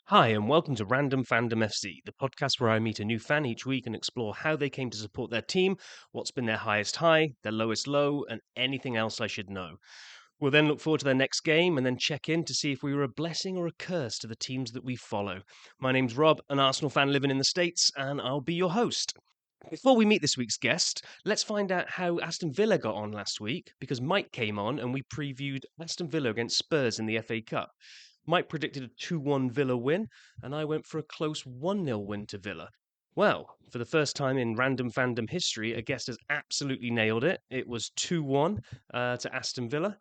Hi, and welcome to Random Fandom FC, the podcast where I meet a new fan each week and explore how they came to support their team, what's been their highest high, their lowest low, and anything else I should know. We'll then look forward to their next game and then check in to see if we were a blessing or a curse to the teams that we follow. My name's Rob, an Arsenal fan living in the States, and I'll be your host. Before we meet this week's guest, let's find out how Aston Villa got on last week because Mike came on and we previewed Aston Villa against Spurs in the FA Cup. Mike predicted a 2-1 Villa win, and I went for a close 1-0 win to Villa. Well, for the first time in Random Fandom history, a guest has absolutely nailed it. It was 2-1 to Aston Villa.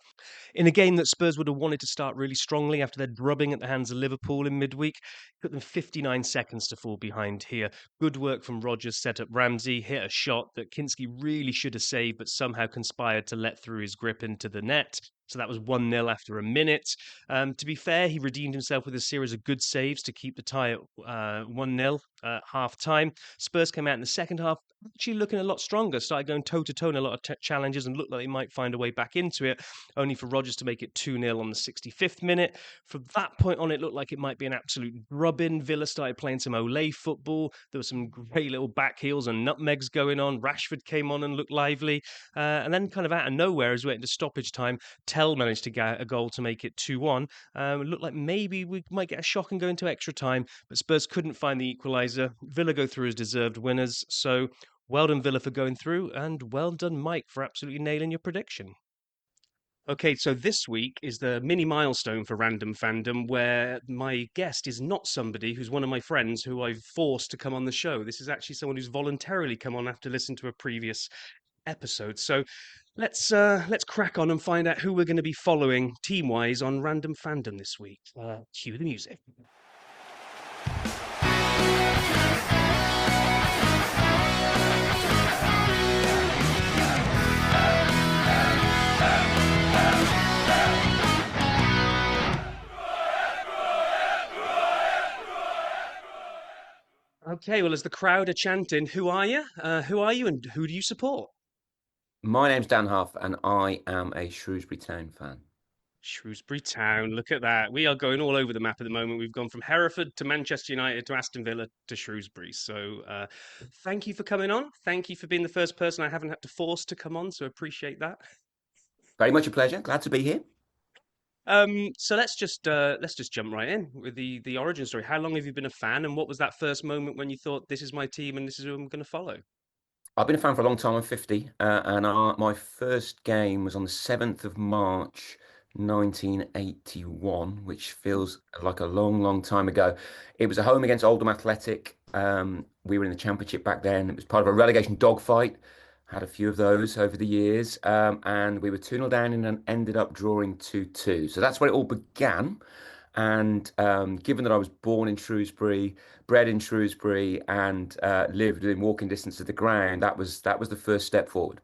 In a game that Spurs would have wanted to start really strongly after their drubbing at the hands of Liverpool in midweek, it took them 59 seconds to fall behind here. Good work from Rodgers, set up Ramsey, hit a shot that Kinski really should have saved, but somehow conspired to let through his grip into the net. So that was 1-0 after a minute. To be fair, he redeemed himself with a series of good saves to keep the tie at 1-0 at half time. Spurs came out in the second half, actually looking a lot stronger, started going toe-to-toe in a lot of challenges and looked like they might find a way back into it, only for Rodgers to make it 2-0 on the 65th minute. From that point on, it looked like it might be an absolute drubbing. Villa started playing some Olé football. There were some great little back heels and nutmegs going on. Rashford came on and looked lively. And then kind of out of nowhere, as we went into stoppage time, Tell managed to get a goal to make it 2-1. It looked like maybe we might get a shock and go into extra time, but Spurs couldn't find the equaliser. Villa go through as deserved winners. So well done, Villa, for going through, and well done, Mike, for absolutely nailing your prediction. Okay, so this week is the mini milestone for Random Fandom where my guest is not somebody who's one of my friends who I've forced to come on the show. This is actually someone who's voluntarily come on after listening to a previous episode. So let's crack on and find out who we're going to be following team-wise on Random Fandom this week. Cue the music. Okay, well, as the crowd are chanting, who are you? Who are you, and who do you support? My name's Dan Huff, and I am a Shrewsbury Town fan. Shrewsbury Town. Look at that. We are going all over the map at the moment. We've gone from Hereford to Manchester United to Aston Villa to Shrewsbury. So thank you for coming on. Thank you for being the first person I haven't had to force to come on. So appreciate that. Very much a pleasure. Glad to be here. So let's just jump right in with the origin story. How long have you been a fan, and what was that first moment when you thought this is my team and this is who I'm going to follow? I've been a fan for a long time. I'm 50, and my first game was on the 7th of March, 1981, which feels like a long, long time ago. It was a home against Oldham Athletic. We were in the Championship back then. It was part of a relegation dogfight. Had a few of those over the years, and we were 2-0 down and ended up drawing 2-2. So that's where it all began. And given that I was born in Shrewsbury, bred in Shrewsbury, and lived in walking distance of the ground, that was the first step forward.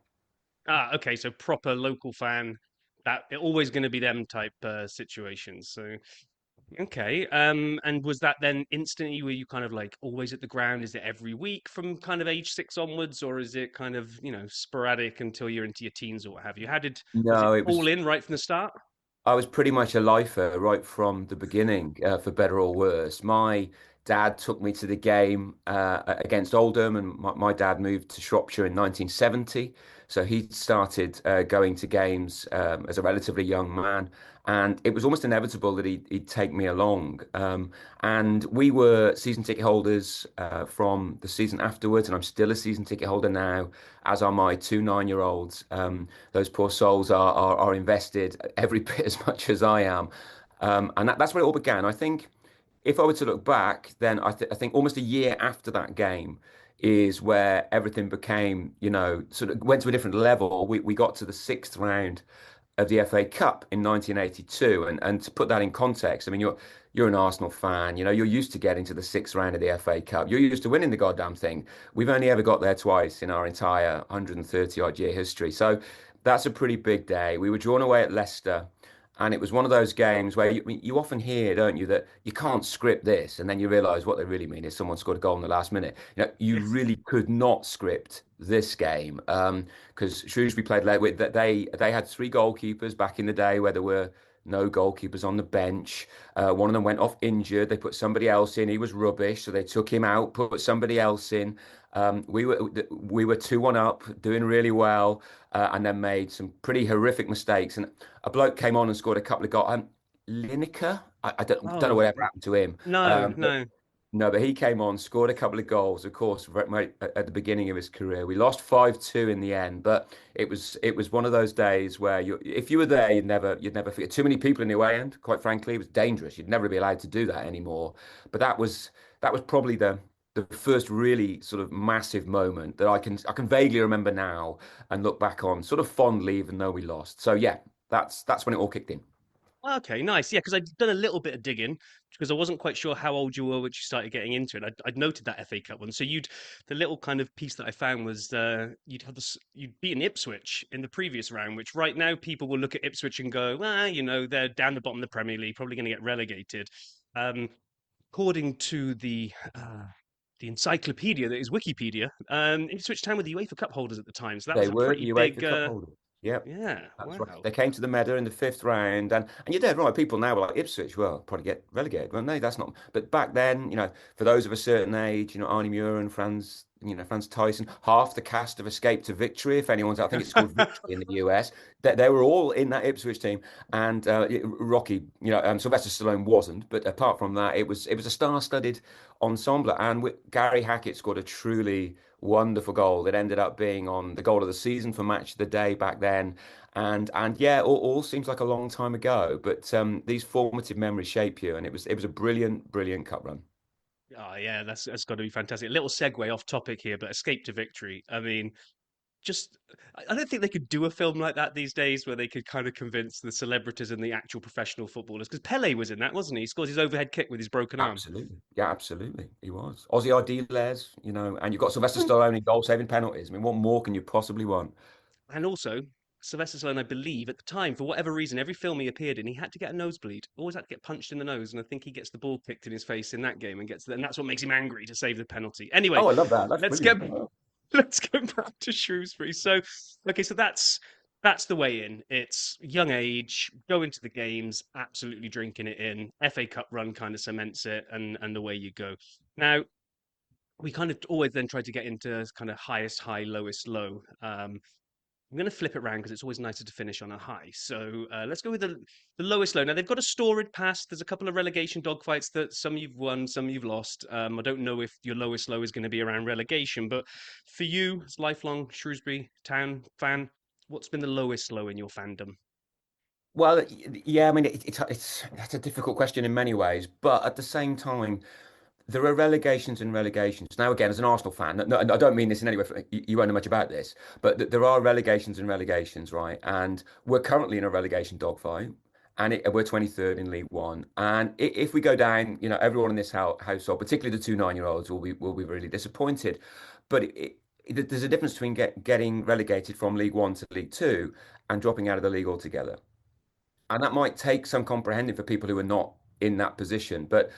Ah, okay, so proper local fan. That it always going to be them type situations. So okay, and was that then instantly? Were you kind of like always at the ground? Is it every week from kind of age 6 onwards, or is it kind of sporadic until you're into your teens or what have you? How did was it No, it all was in right from the start? I was pretty much a lifer right from the beginning, for better or worse. My dad took me to the game against Oldham, and my dad moved to Shropshire in 1970. So he started going to games as a relatively young man, and it was almost inevitable that he'd take me along. And we were season ticket holders from the season afterwards, and I'm still a season ticket holder now, as are my two 9-year olds. Those poor souls are invested every bit as much as I am. And that's where it all began. I think if I were to look back, then I think almost a year after that game is where everything became, sort of went to a different level. We got to the sixth round of the FA Cup in 1982, and to put that in context, I mean you're an Arsenal fan, you're used to getting to the sixth round of the FA Cup. You're used to winning the goddamn thing. We've only ever got there twice in our entire 130 odd year history. So that's a pretty big day. We were drawn away at Leicester. And it was one of those games where you often hear, don't you, that you can't script this, and then you realise what they really mean is someone scored a goal in the last minute. You really could not script this game, because Shrewsbury played late with that they had three goalkeepers back in the day where there were no goalkeepers on the bench. One of them went off injured. They put somebody else in. He was rubbish, so they took him out, put somebody else in. We were 2-1 up, doing really well, and then made some pretty horrific mistakes. And a bloke came on and scored a couple of goals. Lineker, I don't know Oh, whatever happened to him. no, But no. no, but he came on, scored a couple of goals, of course, right at the beginning of his career. We lost 5-2 in the end, but it was one of those days where if you were there, you'd never forget. Too many people in the away end, quite frankly, it was dangerous. You'd never be allowed to do that anymore. But that was probably the first really sort of massive moment that I can vaguely remember now and look back on sort of fondly, even though we lost. So yeah, that's when it all kicked in. Okay, nice. Yeah, because I'd done a little bit of digging because I wasn't quite sure how old you were when you started getting into it. I'd noted that FA Cup one. So the little kind of piece that I found was you'd beaten Ipswich in the previous round, which right now people will look at Ipswich and go, they're down the bottom of the Premier League, probably going to get relegated. Um, According to the encyclopedia that is Wikipedia, Ipswich Town were the UEFA Cup holders at the time, so that They was a were pretty the big. UEFA Cup holders. Yep. Yeah, That's right. wow. They came to the Meadow in the fifth round, and you're dead right. People now were like Ipswich, well, probably get relegated. Well, no, that's not. But back then, for those of a certain age, Arnie Muir and Franz Tyson, half the cast of Escape to Victory. If anyone's, I think it's called Victory in the US. They were all in that Ipswich team, and Rocky, Sylvester Stallone wasn't, but apart from that, it was a star-studded ensemble, and Gary Hackett scored a truly wonderful goal that ended up being on the goal of the season for match of the day back then. And yeah, all seems like a long time ago, but these formative memories shape you, and it was a brilliant, brilliant cup run. Oh yeah, that's got to be fantastic. A little segue off topic here, but Escape to Victory. I mean, just I don't think they could do a film like that these days where they could kind of convince the celebrities and the actual professional footballers. Because Pele was in that, wasn't he? He scores his overhead kick with his broken arm. Absolutely, yeah, absolutely, he was Ozzy Ardiles, and you've got Sylvester Stallone in goal saving penalties. I mean, what more can you possibly want? And also, Sylvester Stallone, I believe, at the time, for whatever reason, every film he appeared in, he had to get a nosebleed. Always had to get punched in the nose, and I think he gets the ball kicked in his face in that game and that's what makes him angry to save the penalty. Anyway, Oh, I love that. That's let's get brilliant. let's go back to Shrewsbury. So, okay, so that's the way in. It's young age, go into the games, absolutely drinking it in. FA Cup run kind of cements it, and the way you go. Now, we kind of always then try to get into kind of highest high, lowest low. I'm going to flip it around because it's always nicer to finish on a high. So let's go with the lowest low. Now they've got a storied past. There's a couple of relegation dogfights that some you've won, some you've lost. I don't know if your lowest low is going to be around relegation, but for you, as lifelong Shrewsbury Town fan, what's been the lowest low in your fandom? Well, yeah, I mean, it's that's a difficult question in many ways, but at the same time, there are relegations and relegations. Now, again, as an Arsenal fan, no, I don't mean this in any way. You won't know much about this, but there are relegations and relegations, right? And we're currently in a relegation dogfight, and we're 23rd in League One. And if we go down, everyone in this household, particularly the two 9-year-olds, will be really disappointed. But there's a difference between getting relegated from League One to League Two and dropping out of the league altogether. And that might take some comprehending for people who are not in that position. But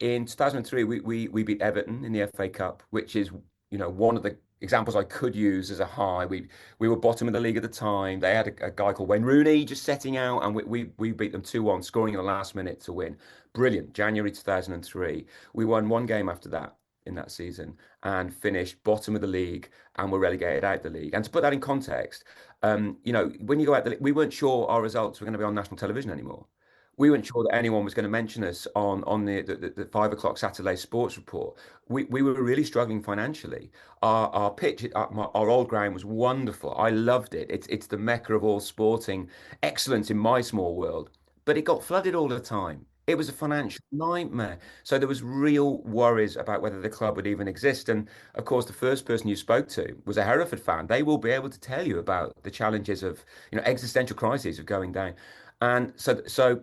in 2003, we beat Everton in the FA Cup, which is one of the examples I could use as a high. We were bottom of the league at the time. They had a guy called Wayne Rooney just setting out, and we beat them 2-1, scoring in the last minute to win. Brilliant. January 2003. We won one game after that in that season and finished bottom of the league and were relegated out of the league. And to put that in context, when you go out, we weren't sure our results were going to be on national television anymore. We weren't sure that anyone was going to mention us on the 5 o'clock Saturday sports report. We were really struggling financially. Our pitch, our old ground was wonderful. I loved it. It's the mecca of all sporting excellence in my small world, but it got flooded all the time. It was a financial nightmare. So there was real worries about whether the club would even exist. And of course, the first person you spoke to was a Hereford fan. They will be able to tell you about the challenges of, existential crises of going down. And so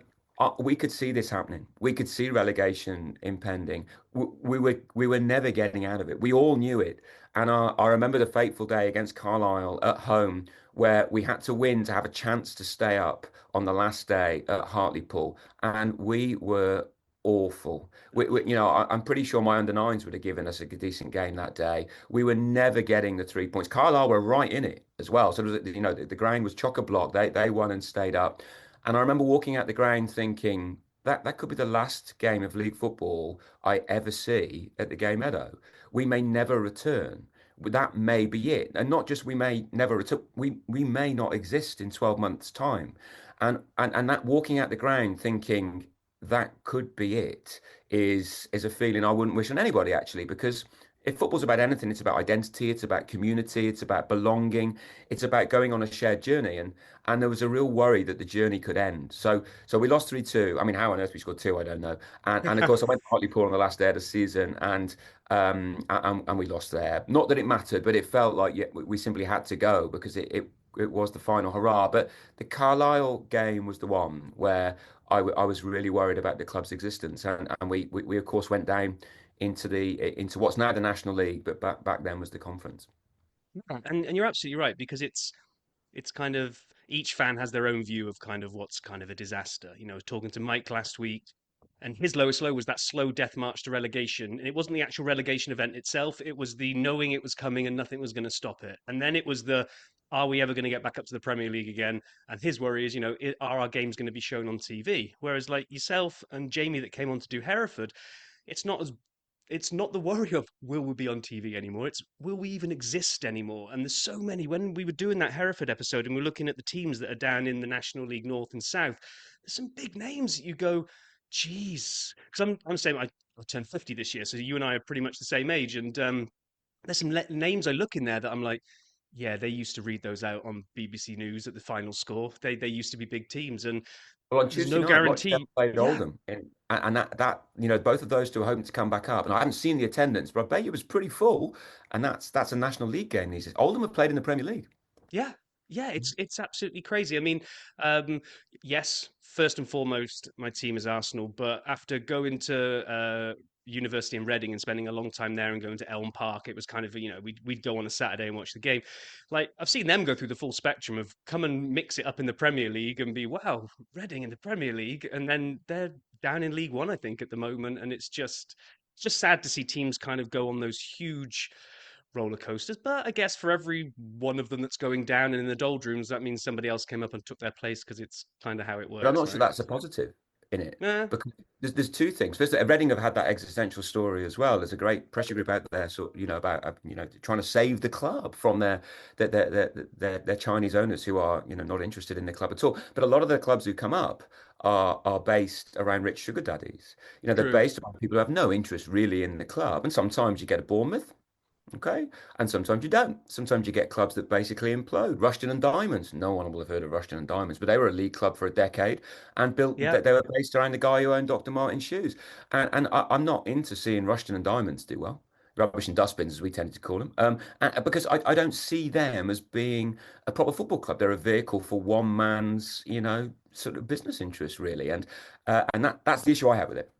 we could see this happening. We could see relegation impending. We were never getting out of it. We all knew it. And I remember the fateful day against Carlisle at home where we had to win to have a chance to stay up on the last day at Hartlepool, and we were awful. I'm pretty sure my under nines would have given us a decent game that day. We were never getting the 3 points. Carlisle were right in it as well. So it was, the ground was chock a block. They won and stayed up. And I remember walking out the ground thinking that could be the last game of league football I ever see at the Gay Meadow. We may never return. That may be it. And not just we may never return, we may not exist in 12 months' time. And that walking out the ground thinking that could be it is a feeling I wouldn't wish on anybody actually, because if football's about anything, it's about identity, it's about community, it's about belonging, it's about going on a shared journey. And there was a real worry that the journey could end. So we lost 3-2. I mean, how on earth we scored two, I don't know. And of course I went to Hartlepool on the last day of the season and we lost there. Not that it mattered, but it felt like yeah, we simply had to go because it was the final hurrah. But the Carlisle game was the one where I was really worried about the club's existence. And we of course went down into what's now the National League, but back then was the conference. And you're absolutely right because it's kind of each fan has their own view of kind of what's kind of a disaster. You know, talking to Mike last week, and his lowest low was that slow death march to relegation. And it wasn't the actual relegation event itself; it was the knowing it was coming and nothing was going to stop it. And then it was the are we ever going to get back up to the Premier League again? And his worry is, are our games going to be shown on TV? Whereas like yourself and Jamie that came on to do Hereford, it's not as it's not the worry of will we be on TV anymore. It's will we even exist anymore? And there's so many. When we were doing that Hereford episode and we're looking at the teams that are down in the National League North and South, there's some big names that you go, geez. Because I'm saying I turned 50 this year, so you and I are pretty much the same age. And there's some names I look in there that I'm like, yeah, they used to read those out on BBC News at the final score. They used to be big teams, and Well, on there's Tuesday no night, Rochdale guarantee. played Yeah, Oldham, and that both of those two are hoping to come back up. And I haven't seen the attendance, but I bet you it was pretty full. And that's a National League game these days. Oldham have played in the Premier League. yeah, yeah. It's absolutely crazy. I mean, um, yes, first and foremost, my team is Arsenal, but after going to university in Reading and spending a long time there and going to Elm Park, it was kind of we'd go on a Saturday and watch the game. Like I've seen them go through the full spectrum of come and mix it up in the Premier League and be wow, Reading in the Premier League, and then they're down in League One, I think, at the moment, and it's just sad to see teams kind of go on those huge roller coasters. But I guess for every one of them that's going down and in the doldrums, that means somebody else came up and took their place because it's kind of how it But I'm works, not sure right? that's a positive in it Yeah, because there's two things. First, Reading have had that existential story as well. There's a great pressure group out there, so about trying to save the club from their Chinese owners who are not interested in the club at all. But a lot of the clubs who come up are based around rich sugar daddies. They're true. based around people who have no interest really in the club, and sometimes you get a Bournemouth. Okay. And sometimes you don't. Sometimes you get clubs that basically implode. Rushden and Diamonds. No one will have heard of Rushden and Diamonds, but they were a league club for a decade and built Yeah. they were based around the guy who owned Dr. Martin's shoes. And I'm not into seeing Rushden and Diamonds do well. Rubbish and dustbins, as we tended to call them. And because I don't see them as being a proper football club. They're a vehicle for one man's, sort of business interests, really. And that's the issue I have with it.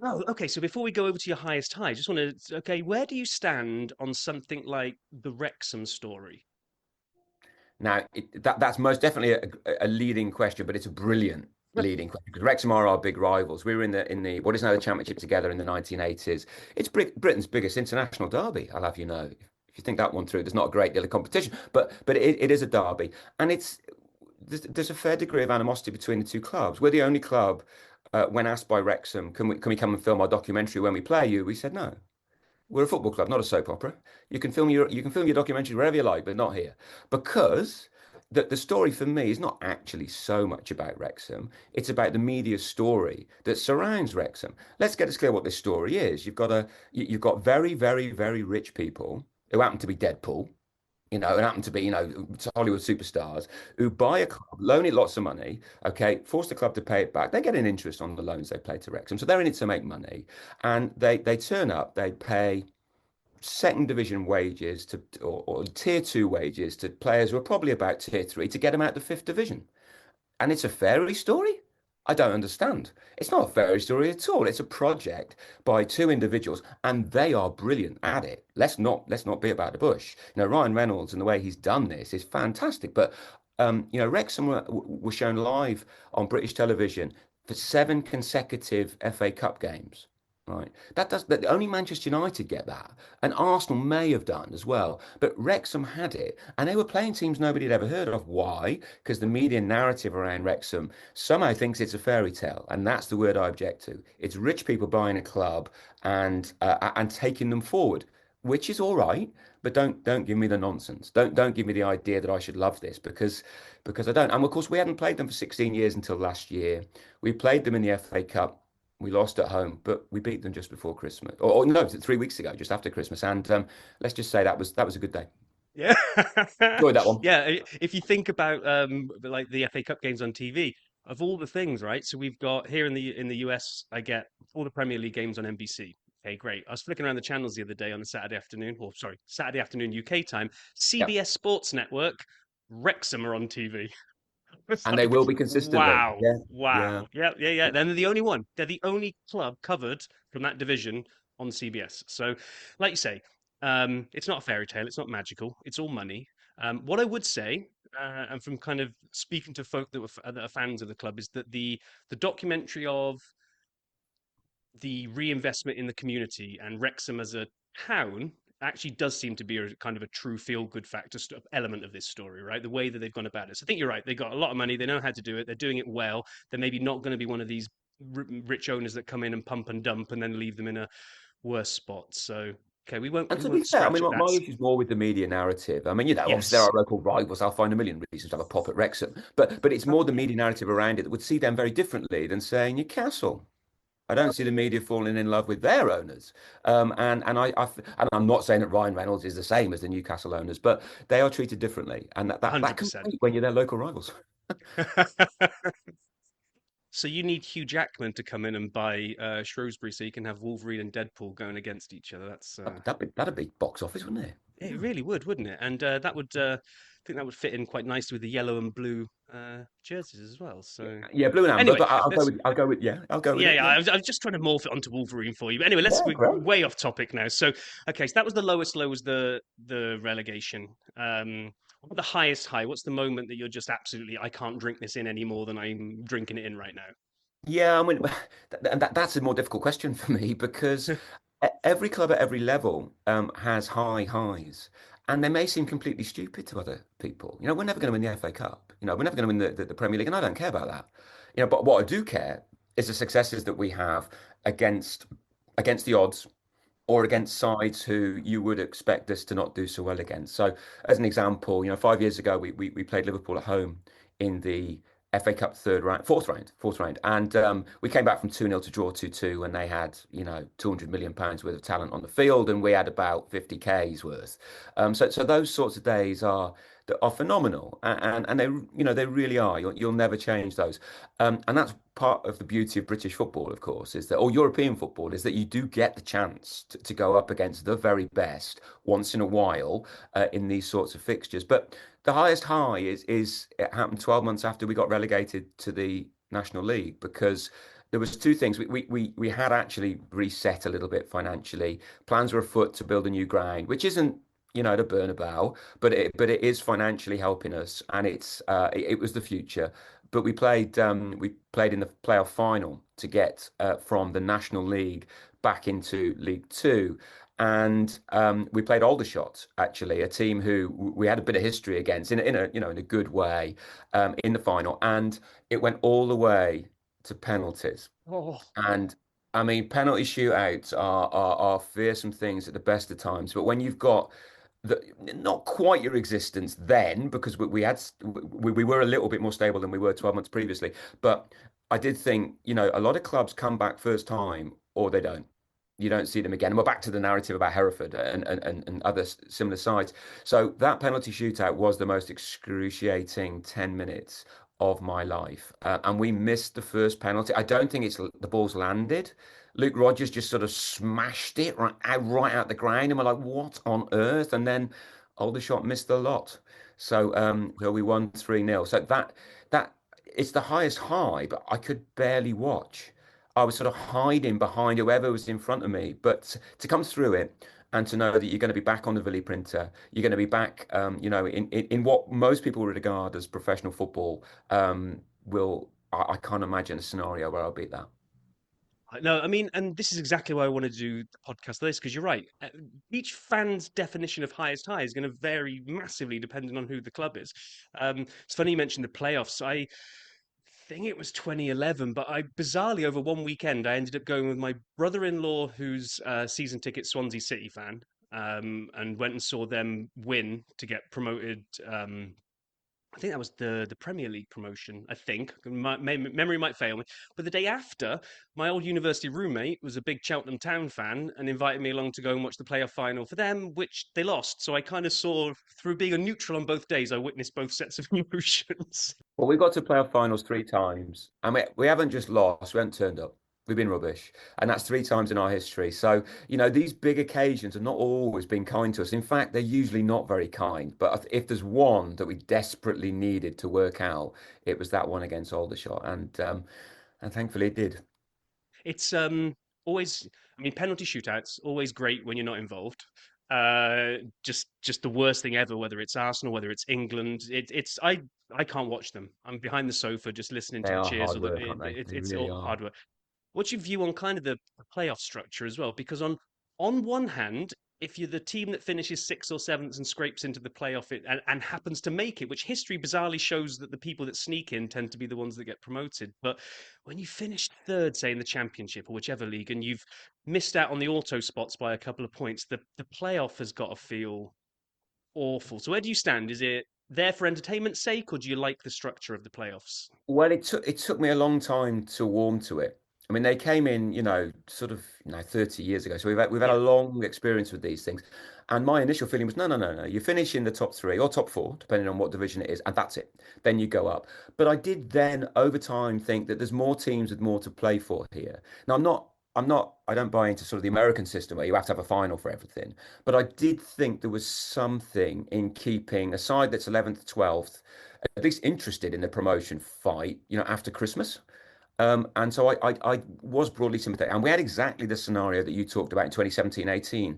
Oh, okay. So before we go over to your highest high, just want to, okay, where do you stand on something like the Wrexham story? Now, that's most definitely a leading question, but it's a brilliant leading question because Wrexham are our big rivals. We were in the what is now the Championship together in the 1980s. It's Britain's biggest international derby, I'll have you know. If you think that one through, there's not a great deal of competition, but it is a derby, and there's a fair degree of animosity between the two clubs. We're the only club, when asked by Wrexham, can we come and film our documentary when we play you? We said no. We're a football club, not a soap opera. You can film your documentary wherever you like, but not here, because the story for me is not actually so much about Wrexham. It's about the media story that surrounds Wrexham. Let's get us clear what this story is. You've got very, very, very rich people who happen to be Deadpool, and happen to be, Hollywood superstars who buy a club, loan it lots of money, okay, force the club to pay it back. They get an interest on the loans they play to Wrexham. So they're in it to make money. And they turn up, they pay second division wages or tier two wages to players who are probably about tier three to get them out the fifth division. And it's a fairy story? I don't understand. It's not a fairy story at all. It's a project by two individuals, and they are brilliant at it. Let's not be about the bush. Ryan Reynolds and the way he's done this is fantastic. But Wrexham were shown live on British television for seven consecutive FA Cup games. Right. That does that only Manchester United get that. And Arsenal may have done as well. But Wrexham had it. And they were playing teams nobody had ever heard of. Why? Because the media narrative around Wrexham somehow thinks it's a fairy tale. And that's the word I object to. It's rich people buying a club and taking them forward, which is all right, but don't give me the nonsense. Don't give me the idea that I should love this because I don't. And of course we hadn't played them for 16 years until last year. We played them in the FA Cup. We lost at home, but we beat them just before Christmas. Or no, 3 weeks ago, just after Christmas. And let's just say that was a good day. Yeah, Enjoyed that one. yeah. If you think about like the FA Cup games on TV, of all the things, right? So we've got here in the US, I get all the Premier League games on NBC. Okay, great. I was flicking around the channels the other day on a Saturday afternoon, or sorry, Saturday afternoon UK time. Yeah, CBS Sports Network, Wrexham are on TV. It's and they like, will be consistently. wow, Yeah, yeah. wow. Yeah, yeah, yeah. Then they're the only one. They're the only club covered from that division on CBS. So, like you say, it's not a fairy tale. It's not magical. It's all money. What I would say, and from kind of speaking to folk that are fans of the club, is that the documentary of the reinvestment in the community and Wrexham as a town actually does seem to be a kind of a true feel good factor element of this story, right? The way that they've gone about it. So I think you're right. They got a lot of money. They know how to do it. They're doing it well. They're maybe not going to be one of these rich owners that come in and pump and dump and then leave them in a worse spot. So okay, And we to be won't fair, I scratch mean, at my that. issue is more with the media narrative. I mean, obviously there Yes, are local rivals. I'll find a million reasons to have a pop at Wrexham, but it's more the media narrative around it that would see them very differently than saying Newcastle. I don't see the media falling in love with their owners. And I'm not saying that Ryan Reynolds is the same as the Newcastle owners, but they are treated differently, and that can 100%. be when you're their local rivals. So you need Hugh Jackman to come in and buy Shrewsbury so you can have Wolverine and Deadpool going against each other. That's That'd be box office, wouldn't it? it Yeah. really would, wouldn't it? And that would I think that would fit in quite nicely with the yellow and blue jerseys as well. So Yeah, blue and amber, anyway, but let's I'll go with yeah, it. yeah. Yeah, I was just trying to morph it onto Wolverine for you. But anyway, yeah, we're great. way off topic now. So okay, so that was the lowest low was the relegation. What the highest high? What's the moment that you're just absolutely I can't drink this in any more than I'm drinking it in right Yeah, I mean, that's a more difficult question for me because now? every club at every level has high highs, and they may seem completely stupid to other people. We're never going to win the FA Cup. We're never going to win the Premier League, and I don't care about that. But what I do care is the successes that we have against the odds or against sides who you would expect us to not do so well against. So, as an example, 5 years ago we played Liverpool at home in the FA Cup fourth round, and we came back from 2-0 to draw 2-2, and they had 200 million pounds worth of talent on the field, and we had about 50K's worth. So those sorts of days are phenomenal, and they really are. You'll never change those, and that's part of the beauty of British football, of course, is that or European football is that you do get the chance to go up against the very best once in a while in these sorts of fixtures. But the highest high is it happened 12 months after we got relegated to the National League because there was two things. We had actually reset a little bit financially. Plans were afoot to build a new ground, which isn't the Bernabeu, but it is financially helping us, and it was the future. But we played in the playoff final to get from the National League back into League Two. And we played Aldershot, actually, a team who we had a bit of history against in a good way in the final, and it went all the way to penalties. Oh, And I mean, penalty shootouts are fearsome things at the best of times. But when you've got the not quite your existence then, because we were a little bit more stable than we were 12 months previously. But I did think, a lot of clubs come back first time or they don't. You don't see them again. And we're back to the narrative about Hereford and other similar sides. So that penalty shootout was the most excruciating 10 minutes of my life. And we missed the first penalty. I don't think the ball's landed. Luke Rodgers just sort of smashed it right out the ground. And we're like, what on earth? And then Aldershot missed the lot. So we won 3-0. So that it's the highest high, but I could barely watch. I was sort of hiding behind whoever was in front of me. But to come through it and to know that you're going to be back on the Villy printer, you're going to be back, in what most people regard as professional football, I can't imagine a scenario where I'll beat that. No, I mean, and this is exactly why I want to do the podcast like this, because you're right. Each fan's definition of highest high is going to vary massively depending on who the club is. It's funny you mentioned the playoffs. I think it was 2011, but I bizarrely over one weekend I ended up going with my brother-in-law, who's a season ticket Swansea City fan, and went and saw them win to get promoted. I think that was the Premier League promotion. I think my memory might fail me, but the day after, my old university roommate was a big Cheltenham Town fan and invited me along to go and watch the playoff final for them, which they lost. So I kind of saw through being a neutral on both days, I witnessed both sets of emotions. Well, we got to playoff finals three times, and we haven't just lost, we haven't turned up. We've been rubbish. And that's three times in our history. So, these big occasions have not always been kind to us. In fact, they're usually not very kind. But if there's one that we desperately needed to work out, it was that one against Aldershot. And thankfully it did. It's always, I mean, penalty shootouts always great when you're not involved. Just the worst thing ever. Whether it's Arsenal, whether it's England, it's I can't watch them. I'm behind the sofa just listening They to the are cheers hard or the work, aren't they? They it's really all are. hard work. What's your view on kind of the playoff structure as well? Because on one hand, if you're the team that finishes sixth or seventh and scrapes into the playoff and happens to make it, which history bizarrely shows that the people that sneak in tend to be the ones that get promoted. But when you finish third, say in the championship or whichever league, and you've missed out on the auto spots by a couple of points, the playoff has got to feel awful. So where do you stand? Is it there for entertainment's sake, or do you like the structure of the playoffs? Well, it took me a long time to warm to it. I mean, they came in, sort of, 30 years ago. So we've had a Yeah, long experience with these things. And my initial feeling was, no, no, no, no. You finish in the top three or top four, depending on what division it is, and that's it. Then you go up. But I did then, over time, think that there's more teams with more to play for here. Now, I don't buy into sort of the American system where you have to have a final for everything. But I did think there was something in keeping a side that's 11th, 12th at least interested in the promotion fight, after Christmas. And so I was broadly sympathetic. And we had exactly the scenario that you talked about in 2017-18.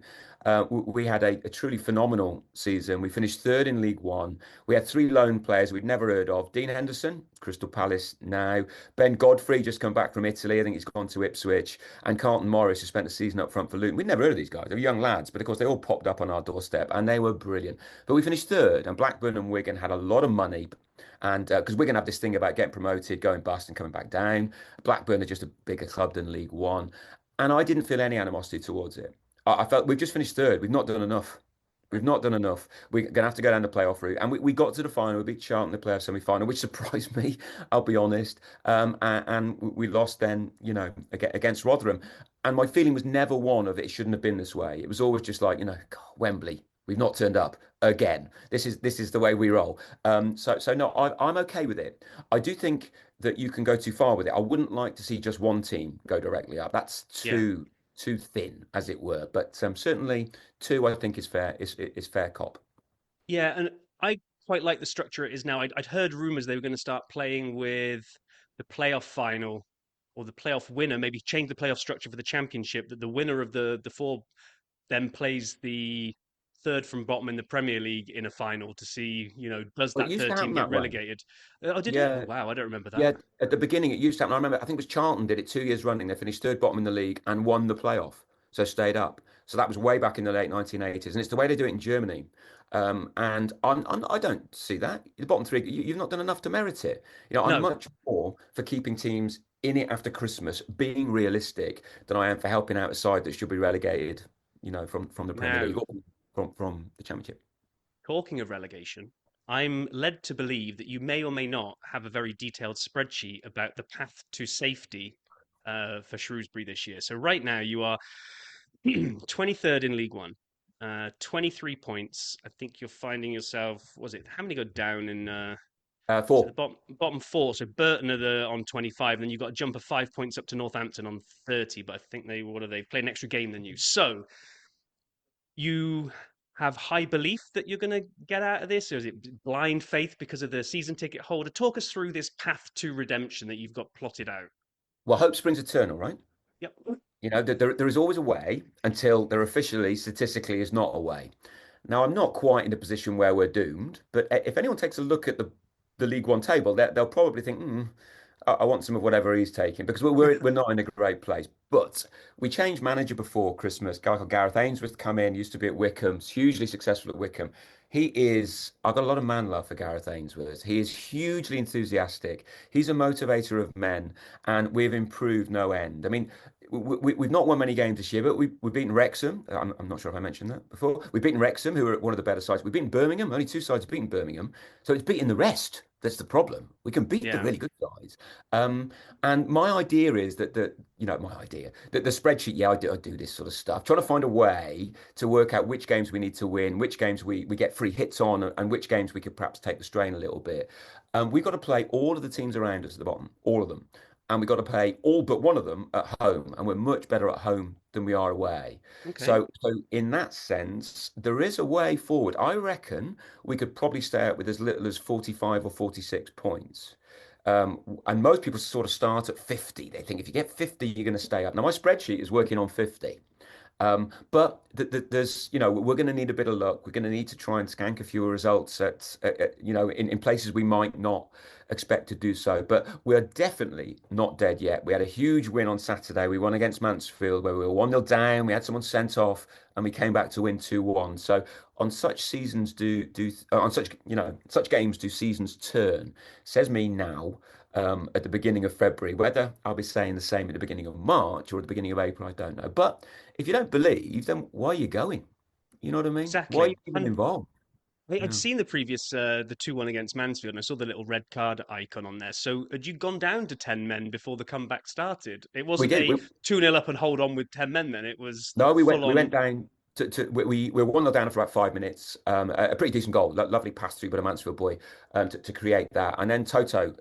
We had a truly phenomenal season. We finished third in League One. We had three loan players we'd never heard of. Dean Henderson, Crystal Palace now. Ben Godfrey, just come back from Italy. I think he's gone to Ipswich. And Carlton Morris, who spent a season up front for Luton. We'd never heard of these guys. They were young lads, but of course they all popped up on our doorstep and they were brilliant. But we finished third, and Blackburn and Wigan had a lot of money. And because Wigan have this thing about getting promoted, going bust, and coming back down. Blackburn are just a bigger club than League One. And I didn't feel any animosity towards it. I felt we've just finished third. We've not done enough. We've not done enough. We're going to have to go down the playoff route. And we got to the final. We beat Charlton in the playoff semi-final, which surprised me, I'll be honest. And we lost then, against Rotherham. And my feeling was never one of it shouldn't have been this way. It was always just like, God, Wembley, we've not turned up again. This is the way we roll. So no, I'm okay with it. I do think that you can go too far with it. I wouldn't like to see just one team go directly up. That's yeah. too thin, as it were. But certainly two, I think is fair. Is fair cop. Yeah, and I quite like the structure it is now. I'd heard rumors they were going to start playing with the playoff final or the playoff winner, maybe change the playoff structure for the championship, that the winner of the four then plays the third from bottom in the Premier League in a final to see, does Well, it that used to third team happen get that way. relegated? Oh, did it? Oh, Yeah, wow, I don't remember that. yeah. At the beginning, it used to happen. I remember. I think it was Charlton did it 2 years running. They finished third bottom in the league and won the playoff, so stayed up. So that was way back in the late 1980s, and it's the way they do it in Germany. And I don't see that. The bottom three, you've not done enough to merit it. I'm No, much more for keeping teams in it after Christmas, being realistic, than I am for helping out a side that should be relegated, from the Premier now League or from the Championship. talking of relegation, I'm led to believe that you may or may not have a very detailed spreadsheet about the path to safety for Shrewsbury this year. So right now you are 23rd in League One, 23 points. I think you're finding yourself. Was it how many go down in? Is it the Four. bottom four? So Burton are on 25, and then you've got to jump of 5 points up to Northampton on 30. But I think they played an extra game than you. So you have high belief that you're going to get out of this, or is it blind faith because of the season ticket holder? Talk us through this path to redemption that you've got plotted out. Well, hope springs eternal, right? Yep. There is always a way until there officially, statistically, is not a way. Now, I'm not quite in a position where we're doomed, but if anyone takes a look at the League One table, they'll probably think, I want some of whatever he's taking because we're not in a great place. But we changed manager before Christmas. A guy called Gareth Ainsworth come in, used to be at Wycombe, hugely successful at Wycombe. I've got a lot of man love for Gareth Ainsworth. He is hugely enthusiastic. He's a motivator of men, and we've improved no end. I mean, we've not won many games this year, but we've beaten Wrexham. I'm not sure if I mentioned that before. We've beaten Wrexham, who are one of the better sides. We've beaten Birmingham. Only two sides have beaten Birmingham. So it's beating the rest. That's the problem. We can beat the Yeah. really good sides. Um, and my idea is that the spreadsheet, yeah, I do this sort of stuff, trying to find a way to work out which games we need to win, which games we get free hits on, and which games we could perhaps take the strain a little bit. We've got to play all of the teams around us at the bottom, all of them. And we've got to play all but one of them at home. And we're much better at home than we are away. Okay. So in that sense, there is a way forward. I reckon we could probably stay out with as little as 45 or 46 points. And most people sort of start at 50. They think if you get 50, you're going to stay up. Now, my spreadsheet is working on 50. But there's, we're going to need a bit of luck. We're going to need to try and skank a few results in places we might not expect to do so. But we're definitely not dead yet. We had a huge win on Saturday. We won against Mansfield where we were 1-0 down. We had someone sent off and we came back to win 2-1. So on such seasons on such games do seasons turn. Says me now. At the beginning of February. Whether I'll be saying the same at the beginning of March or at the beginning of April, I don't know. But if you don't believe, then why are you going? You know what I mean? Why are you Exactly. even And involved? I'd Yeah. seen the 2-1 against Mansfield, and I saw the little red card icon on there. So had you gone down to 10 men before the comeback started? It We wasn't did. a 2-0 up and hold on with 10 men then. It was No, full we on. went down we were 1-0 down for about 5 minutes. A pretty decent goal, lovely pass through by the Mansfield boy to create that. And then Toto,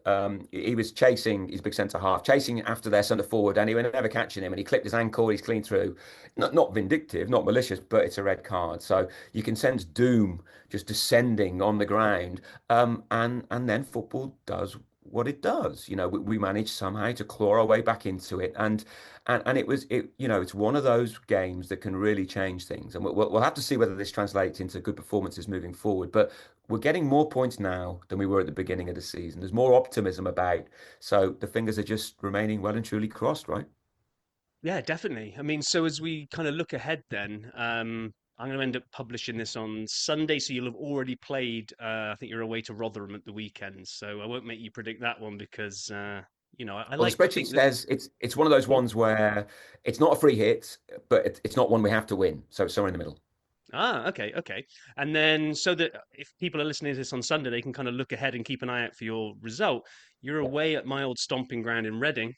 he was chasing his big centre half, chasing after their centre forward, and he was never catching him. And he clipped his ankle. He's clean through. Not vindictive, not malicious, but it's a red card. So you can sense doom just descending on the ground. And then football does what it does. We managed somehow to claw our way back into it, and it's one of those games that can really change things, and we'll have to see whether this translates into good performances moving forward. But we're getting more points now than we were at the beginning of the season. There's more optimism about, so the fingers are just remaining well and truly crossed, right? Yeah, definitely. I mean, so as we kind of look ahead then, I'm going to end up publishing this on Sunday, so you'll have already played. I think you're away to Rotherham at the weekend, so I won't make you predict that one because, I Well, the like to spreadsheet think that. says it's one of those ones where it's not a free hit, but it's not one we have to win, so it's somewhere in the middle. Ah, okay, okay. And then so that if people are listening to this on Sunday, they can kind of look ahead and keep an eye out for your result. You're Yeah. away at my old stomping ground in Reading.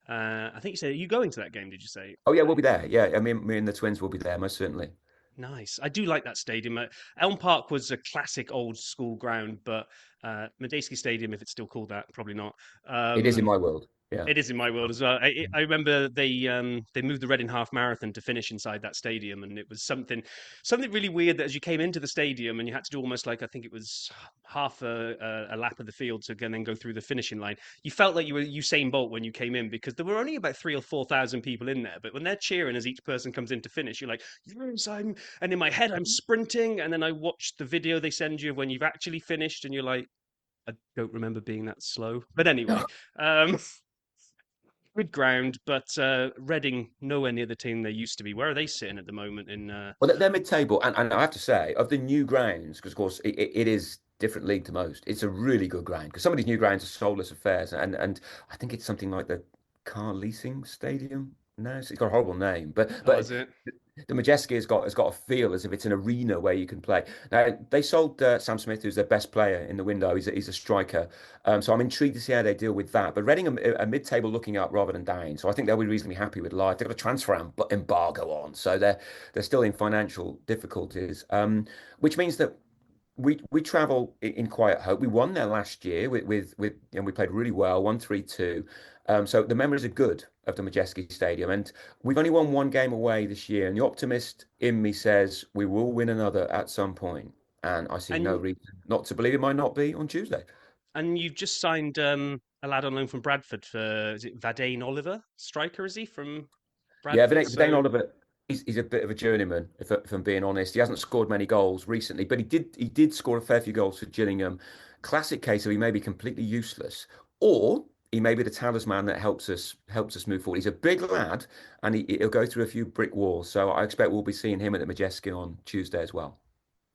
I think you said, are you going to that game, did you say? Oh yeah, we'll be there. Yeah, I mean, me and the twins will be there most certainly. Nice. I do like that stadium. Elm Park was a classic old school ground, but Medeski Stadium, if it's still called that, probably not. It is Um, in my world. Yeah. It is in my world as well. I remember they moved the Reading Half Marathon to finish inside that stadium, and it was something really weird that as you came into the stadium and you had to do almost like I think it was half a lap of the field to then go through the finishing line. You felt like you were Usain Bolt when you came in because there were only about 3 or 4 thousand people in there, but when they're cheering as each person comes in to finish, you're like, yes, I'm. And in my head, I'm sprinting, and then I watched the video they send you of when you've actually finished, and you're like. I don't remember being that slow. But anyway, um, good ground, but Reading nowhere near the team they used to be. Where are they sitting at the moment? In Well, they're mid-table, and I have to say, of the new grounds, because of course it is different league to most. It's a really good ground because some of these new grounds are soulless affairs, and I think it's something like the Car Leasing Stadium. No, it's got a horrible name, but oh, but is it? the Majeski has got a feel as if it's an arena where you can play. Now they sold Sam Smith, who's their best player in the window. He's a striker, so I'm intrigued to see how they deal with that. But Reading are mid-table looking up rather than down, so I think they'll be reasonably happy with life. They've got a transfer embargo on, so they're still in financial difficulties, which means that we travel in quiet hope. We won there last year with and we played really well, 1-3-2. So the memories are good of the Majeski Stadium, and we've only won one game away this year. And the optimist in me says we will win another at some point, and I see no And reason not to believe it might not be on Tuesday. and you've just signed a lad on loan from Bradford for is it Vadane Oliver, striker is he from Yeah, Bradford? Dane So Oliver, he's a bit of a journeyman, if I'm being honest. He hasn't scored many goals recently, but he did score a fair few goals for Gillingham. Classic case of he may be completely useless, or he may be the talisman that helps us move forward. He's a big lad, and he'll go through a few brick walls. So I expect we'll be seeing him at the Majestic on Tuesday as well.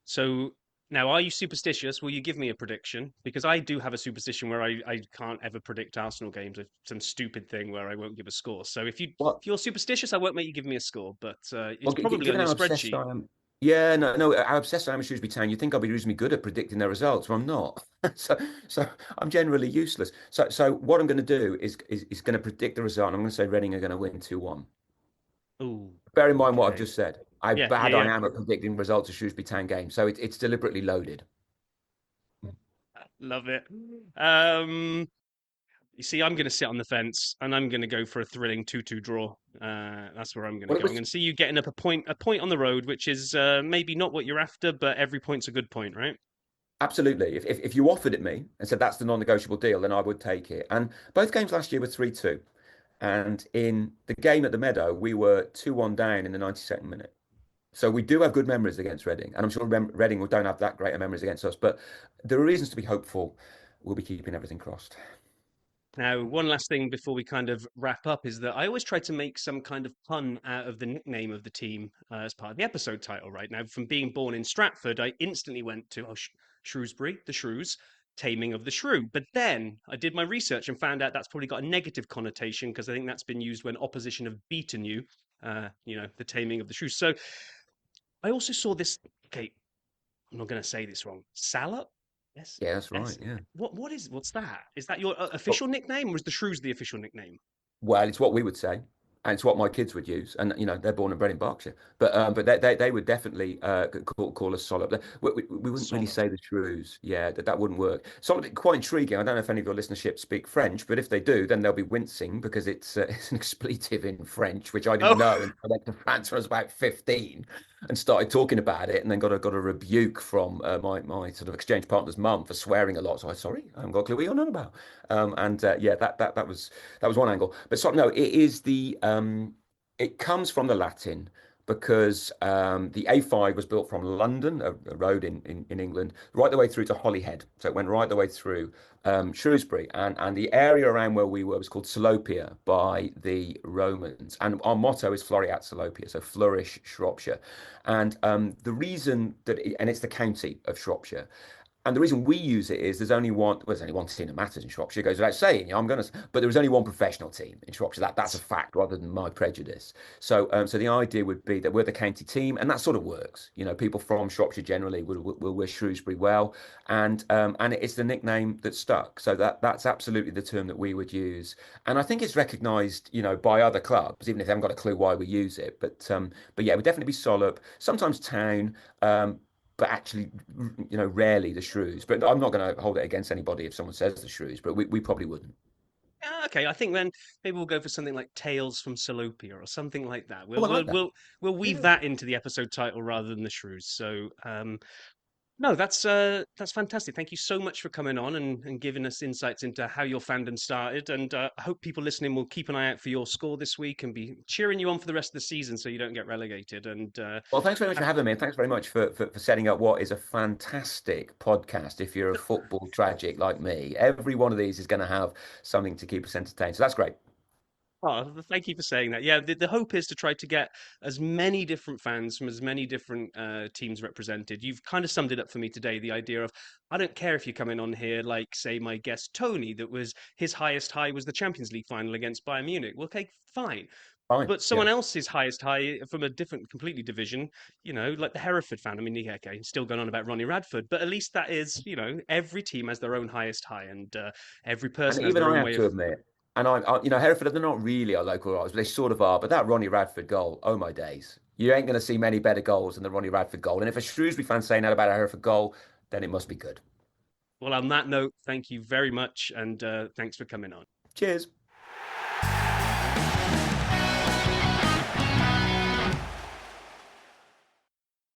So now, are you superstitious? Will you give me a prediction? Because I do have a superstition where I can't ever predict Arsenal games. It's some stupid thing where I won't give a score. So What? if you're superstitious, I won't make you give me a score, but it's Well, probably on given your how obsessed spreadsheet. I am, yeah, no, how obsessed I am with Shrewsbury Town, you'd think I'd be reasonably good at predicting their results, but I'm not. So, so I'm generally useless. So what I'm going to do is going to predict the result. I'm going to say Reading are going to win 2-1. Oh, Bear in mind what I've okay. just said. How Yeah, yeah, bad I yeah. am at predicting results of Shrewsbury Town games. So it's deliberately loaded. Love it. Um, you see, I'm going to sit on the fence and I'm going to go for a thrilling 2-2 draw. That's where I'm going to Well, it go. I'm was going to see you getting up a point on the road, which is maybe not what you're after, but every point's a good point, right? absolutely. If you offered it me and said that's the non-negotiable deal, then I would take it. And both games last year were 3-2. And in the game at the Meadow, we were 2-1 down in the 92nd minute. So we do have good memories against Reading, and I'm sure Reading don't have that great memories against us. But there are reasons to be hopeful. We'll be keeping everything crossed. Now, one last thing before we kind of wrap up is that I always try to make some kind of pun out of the nickname of the team as part of the episode title, right? Now, from being born in Stratford, I instantly went to Shrewsbury, the Shrews, taming of the shrew. But then I did my research and found out that's probably got a negative connotation because I think that's been used when opposition have beaten you, the taming of the shrew. So I also saw this. Okay, I'm not going to say this wrong. Salop? Yes. Yeah, that's right. Yes. Yeah. What's that? Is that your But official nickname or is the Shrews the official nickname? Well, it's what we would say, and it's what my kids would use. And they're born and bred in Berkshire, but they would definitely call us Solid. We wouldn't really Solop. say the Shrews. Yeah, that wouldn't work. Solid, quite intriguing. I don't know if any of your listenership speak French, but if they do, then they'll be wincing because it's an expletive in French, which I didn't Oh, know until I went to France when I was about 15 and started talking about it, and then got a rebuke from my sort of exchange partner's mum for swearing a lot. So I sorry, I haven't got a clue what you're on about. And yeah, that was one angle. But no, it comes from the Latin because the A5 was built from London, a road in England, right the way through to Holyhead. So it went right the way through Shrewsbury, and the area around where we were was called Salopia by the Romans. And our motto is Floreat Salopia, so flourish Shropshire. And the reason and it's the county of Shropshire. And the reason we use it is there's only one team that matters in Shropshire. It goes without saying, but there was only one professional team in Shropshire. That's a fact rather than my prejudice. So the idea would be that we're the county team, and that sort of works. People from Shropshire generally will wish Shrewsbury well, and it's the nickname that stuck. So that's absolutely the term that we would use, and I think it's recognised, by other clubs, even if they haven't got a clue why we use it. But yeah, it would definitely be Solop, sometimes Town. But actually, rarely the Shrews. But I'm not going to hold it against anybody if someone says the Shrews, but we probably wouldn't. okay. I think then maybe we'll go for something like Tales from Salopia or something like that. Oh, We'll I like we'll that. we'll we'll weave Yeah. that into the episode title rather than the Shrews. So no, that's fantastic. Thank you so much for coming on and giving us insights into how your fandom started. And I hope people listening will keep an eye out for your score this week and be cheering you on for the rest of the season so you don't get relegated. And Well, thanks very much uh, for having me, and thanks very much for setting up what is a fantastic podcast. If you're a football tragic like me, every one of these is going to have something to keep us entertained. So that's great. oh, thank you for saying that. Yeah, the hope is to try to get as many different fans from as many different teams represented. You've kind of summed it up for me today. The idea of I don't care if you're coming on here, like say my guest Tony, that was his highest high was the Champions League final against Bayern Munich. Well, okay, fine. Fine. But Yeah. someone else's highest high from a different, completely division, like the Hereford fan. I mean, yeah, okay, still going on about Ronnie Radford, but at least that is, every team has their own highest high, and every And person has even their I own have way of. to admit, and Hereford, they're not really our local rivals, but they sort of are. But that Ronnie Radford goal, oh my days. You ain't going to see many better goals than the Ronnie Radford goal. And if a Shrewsbury fan's saying that about a Hereford goal, then it must be good. Well, on that note, thank you very much, and thanks for coming on. Cheers.